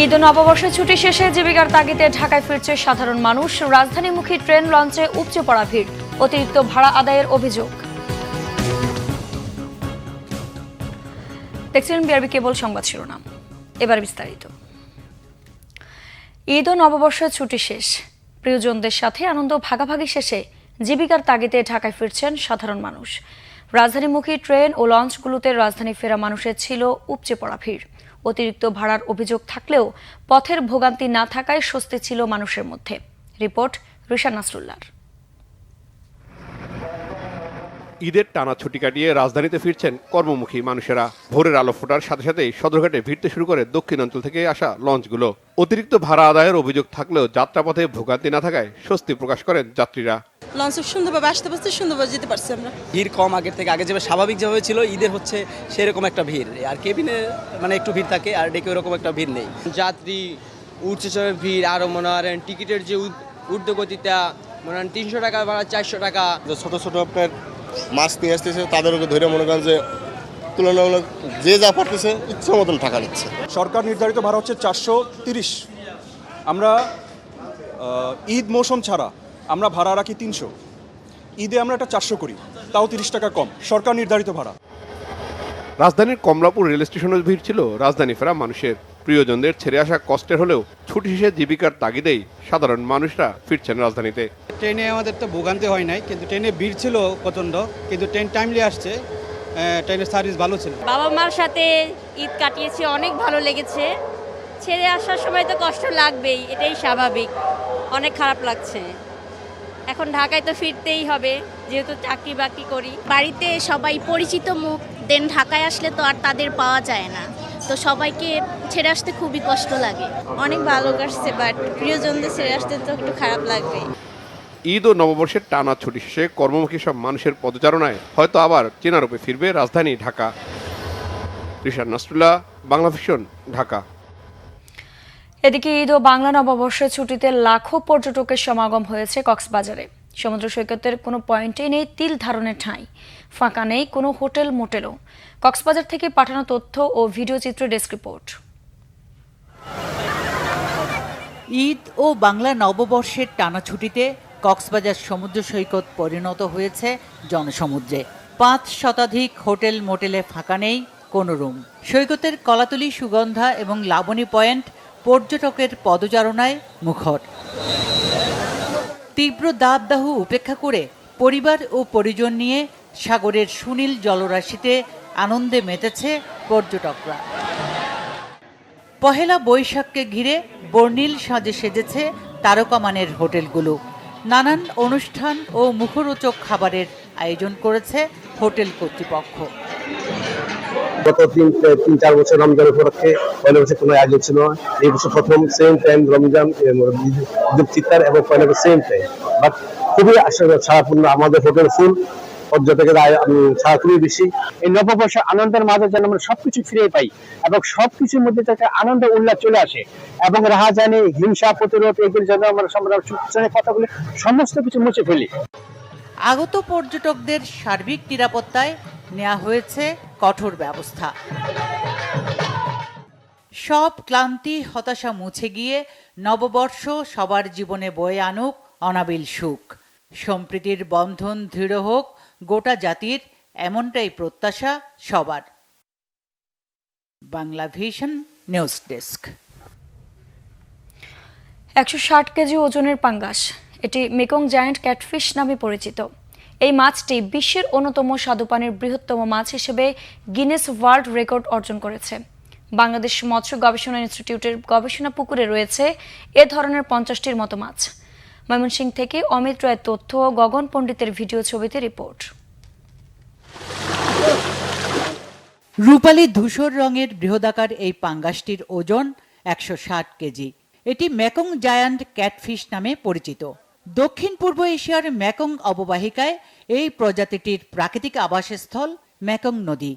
ঈদ ও নববর্ষের ছুটি শেষে জীবিকার তাগিদে ঢাকায় ফিরছে সাধারণ মানুষ। রাজধানীমুখী ট্রেন লঞ্চে উপচে পড়া ভিড়, অতিরিক্ত ভাড়া আদায়ের অভিযোগ। দেখছিলেন বিআরবি কেবল সংবাদ শিরোনাম, এবার বিস্তারিত। ঈদ ও নববর্ষের ছুটি শেষ, প্রিয়জনদের সাথে আনন্দ ভাগাভাগি শেষে জীবিকার তাগিদে ঢাকায় ফিরছেন সাধারণ মানুষ। রাজধানীমুখী ট্রেন ও লঞ্চগুলোতে রাজধানী ফেরা মানুষের ছিল উপচে পড়া ভিড়। অতিরিক্ত ভাড়ার অভিযোগ থাকলেও পথের ভোগান্তি না থাকায় স্বস্তি ছিল মানুষের মধ্যে। রিপোর্ট রিশান নাসরুল্লাহর। ঈদের টানা ছুটি কাটিয়ে রাজধানীতে ফিরছেন কর্মমুখী মানুষেরা। ভোরের আলো ফোটার সাথে সাথেই সদরঘাটে ভিড়তে শুরু করে দক্ষিণাঞ্চল থেকে আসা লঞ্চগুলো। অতিরিক্ত ভাড়া আদায়ের অভিযোগ থাকলেও যাত্রাপথে ভোগান্তি না থাকায় স্বস্তি প্রকাশ করেন যাত্রীরা। লঞ্চে সুন্দরভাবে আসতে পারছি, সুন্দরভাবে যেতে পারছি আমরা। ভিড় কম আগের থেকে, আগে যেভাবে স্বাভাবিক যেভাবে ছিল ঈদের হচ্ছে সেরকম একটা ভিড়, আর কেবিনে মানে একটু ভিড় থাকে, আর ডেকে ওরকম একটা ভিড় নেই। যাত্রী উঠছে সবের ভিড়, আরও মনে করেন টিকিটের যে ঊর্ধ্বগতিটা মনে করেন 300 টাকা ভাড়া 400 টাকা। ছোটো ছোটো আপনার মাছ নিয়ে আসতেছে, তাদেরকে ধরে মনে করেন যে তুলনামূলক যে যা পারতেছে ইচ্ছা মতন টাকা নিচ্ছে। সরকার নির্ধারিত ভাড়া হচ্ছে 430। আমরা ঈদ মৌসুম ছাড়া আমরা ভাড়া রাখি 300। ঈদে আমরা এটা 400 করি, তাও 30 টাকা কম সরকার নির্ধারিত ভাড়া। রাজধানীর কমলাপুর রেল স্টেশনের ভিড় ছিল রাজধানী ফেরা মানুষের। প্রিয়জনদের ছেড়ে আসা কষ্টের হলেও ছুটি শেষে জীবিকার তাগিদেই সাধারণ মানুষরা ফিরছেন রাজধানীতে। ট্রেনে আমাদের তো ভোগান্তি হয় নাই, কিন্তু ট্রেনে ভিড় ছিল প্রচণ্ড, কিন্তু ট্রেন টাইমলি আসছে, ট্রেনের সার্ভিস ভালো ছিল। বাবা মার সাথে ঈদ কাটিয়েছি, অনেক ভালো লেগেছে। ছেড়ে আসার সময় তো কষ্ট লাগবেই, এটাই স্বাভাবিক। অনেক খারাপ লাগছে। এখন ঢাকায় তো ফিরতেই হবে, যেহেতু চাকরি বাকরি করি। বাড়িতে সবাই পরিচিত মুখ, দেন ঢাকায় আসলে তো আর তাদের পাওয়া যায় না, তো সবাইকে ছেড়ে আসতে খুবই কষ্ট লাগে। অনেক ভালো কাটছে, বাট প্রিয়জনদের ছেড়ে আসতে তো একটু খারাপ লাগবে। ঈদ ও নববর্ষের টানা ছুটি শেষে কর্মমুখী সব মানুষের পদচারণায় হয়তো আবার চেনা রূপে ফিরবে রাজধানী ঢাকা। রিশান নাসরুল্লাহ, বাংলা ভিশন, ঢাকা। এদিকে ঈদ ও বাংলা নববর্ষের ছুটিতে লাখো পর্যটকের সমাগম হয়েছে কক্সবাজারে। সমুদ্র সৈকতের কোনো পয়েন্টেই নেই তিল ধারণের ঠাঁই, ফাঁকা নেই কোনো হোটেল মোটেলও। কক্সবাজার থেকে পাঠানো তথ্য ও ভিডিও চিত্র ডেস্ক রিপোর্ট। ঈদ ও বাংলা নববর্ষের টানা ছুটিতে কক্সবাজার সমুদ্র সৈকত পরিণত হয়েছে জনসমুদ্রে। 5 শতাধিক হোটেল মোটেলে ফাঁকা নেই কোনো রুম। সৈকতের কলাতলি, সুগন্ধা এবং লাবণী পয়েন্ট পর্যটকের পদচারণায় মুখর। তীব্র দাবদাহ উপেক্ষা করে পরিবার ও পরিজন নিয়ে সাগরের সুনীল জলরাশিতে আনন্দে মেতেছে পর্যটকরা। পহেলা বৈশাখকে ঘিরে বর্ণিল সাজে সেজেছে তারকামানের হোটেলগুলো। নানান অনুষ্ঠান ও মুখরোচক খাবারের আয়োজন করেছে হোটেল কর্তৃপক্ষ। গত 3-4 বছর রমজান উপলক্ষে পয়লা বৈশাখ কোনো আয়োজন ছিল না। এই বছর প্রথম সেম টাইম রমজান, ঈদুল ফিতর এবং পয়লা বৈশাখ সেম টাইম, বাট খুবই সারাপূর্ণ আমাদের হোটেল ফুল, পর্যটকের ছাড়া খুবই বেশি। এই নববর্ষের আনন্দের মাঝে যেন আমরা সবকিছু ফিরে পাই এবং সবকিছুর মধ্যে যাতে আনন্দ উল্লাস চলে আসে এবং রাহাজানি, হিংসা প্রতিরোধ, এগুলো যেন আমরা কথাগুলি সমস্ত কিছু মুছে ফেলি। আগত পর্যটকদের সার্বিক নিরাপত্তায় নেওয়া হয়েছে কঠোর ব্যবস্থা। সব ক্লান্তি, হতাশা মুছে গিয়ে নববর্ষ সবার জীবনে বয়ে আনুক অনাবিল সুখ। সম্প্রীতির বন্ধন দৃঢ় হোক গোটা জাতির, এমনটাই প্রত্যাশা সবার। Bangla Vision news desk. 160 KG ওজনের পাঙ্গাস, এটি মেকং জায়ান্ট ক্যাটফিশ নামে পরিচিত। এই মাছটি বিশ্বের অন্যতম স্বাদুপানির বৃহত্তম মাছ হিসেবে গিনেস ওয়ার্ল্ড রেকর্ড অর্জন করেছে। বাংলাদেশ মৎস্য গবেষণা ইনস্টিটিউটের গবেষণা পুকুরে রয়েছে এ ধরনের 50টির মতো মাছ। ময়মনসিংহ থেকে অমিত রায়ের তথ্য ও গগন পণ্ডিতের ভিডিও ছবিতে রিপোর্ট। রূপালী ধূসর রঙের বৃহদাকার এই পাঙ্গাসটির ওজন 160 কেজি। এটি মেকং জায়ান্ট ক্যাটফিশ নামে পরিচিত। দক্ষিণ পূর্ব এশিয়ার মেকং অববাহিকায় এই প্রজাতিটির প্রাকৃতিক আবাসস্থল মেকং নদী।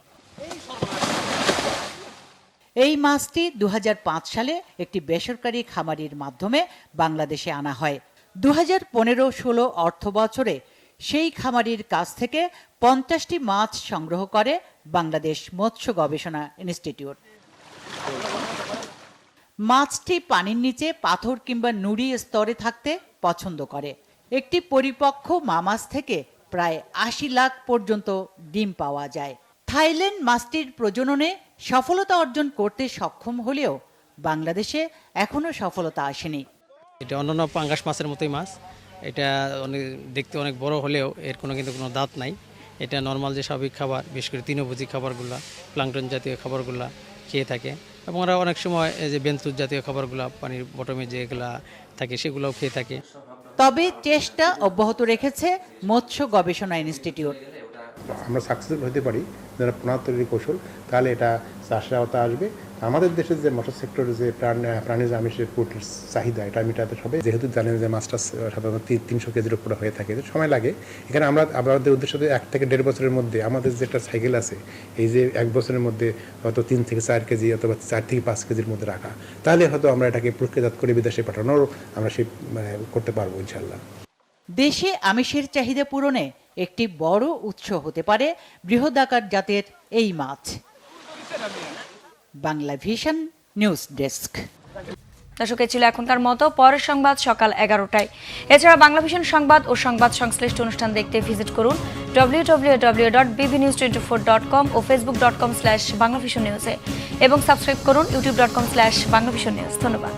এই মাছটি 2005 সালে একটি বেসরকারি খামারির মাধ্যমে বাংলাদেশে আনা হয়। 2015-16 অর্থ বছরে সেই খামারির কাছ থেকে 50টি মাছ সংগ্রহ করে বাংলাদেশ মৎস্য গবেষণা ইনস্টিটিউট। মাছটি পানির নিচে পাথর কিংবা নুড়ি স্তরে থাকতে পছন্দ করে। একটি পরিপক্ক মা মাছ থেকে প্রায় ৮০ লাখ পর্যন্ত ডিম পাওয়া যায়। থাইল্যান্ড মাছটির প্রজননে সফলতা অর্জন করতে সক্ষম হলেও বাংলাদেশে এখনো সফলতা আসেনি। এটা অন্যান্য পাঙ্গাস মাছের মতোই মাছ। এটা দেখতে অনেক বড় হলেও এর কিন্তু কোনো দাঁত নাই। এটা নর্মাল যে স্বাভাবিক খাবার, বিশেষ করে তৃণভোজী খাবারগুলা, প্লাঙ্কটন জাতীয় খাবারগুলা খেয়ে থাকে এবং ওরা অনেক সময় এই যে বেন্তুর জাতীয় খাবারগুলা, পানির বটমে যেগুলা থাকে সেগুলোও খেয়ে থাকে। তবে চেষ্টা অব্যাহত রেখেছে মৎস্য গবেষণা ইনস্টিটিউট। আমরা সাকসেসফুল হতে পারি যারা পোনা তৈরির কৌশল, তাহলে এটা চাষের আওতা আসবে। আমাদের দেশের যে মৎস্য সেক্টরে যে প্রাণীজ আমিষের প্রোটিন চাহিদা, এটা মেটাতে হবে। যেহেতু জানেন যে মাছটা সাধারণত 300 কেজির উপরে হয়ে থাকে, সময় লাগে। এখানে আমরা আমাদের উদ্দেশ্য 1 থেকে 1.5 বছরের মধ্যে আমাদের যেটা সাইকেল আছে, এই যে 1 বছরের মধ্যে হয়তো 3 থেকে 4 কেজি অথবা 4 থেকে 5 কেজির মধ্যে রাখা, তাহলে হয়তো আমরা এটাকে প্রক্রিয়াজাত করে বিদেশে পাঠানোর আমরা সেই করতে পারবো ইনশাল্লাহ। দেশে আমিষের চাহিদা পূরণে একটি বড় উৎস হতে পারে বৃহদাকার জাতের এই মাছ। Bangla Vision news desk. দর্শক, ছিল এখনকার মতো। পরের সংবাদ সকাল 11টায়। এছাড়া বাংলা ভিশন সংবাদ ও সংবাদ সংশ্লিষ্ট অনুষ্ঠান দেখতে ভিজিট করুন www.bbnews24.com ও facebook.com/banglavisionnews এবং সাবস্ক্রাইব করুন youtube.com/banglavisionnews। ধন্যবাদ।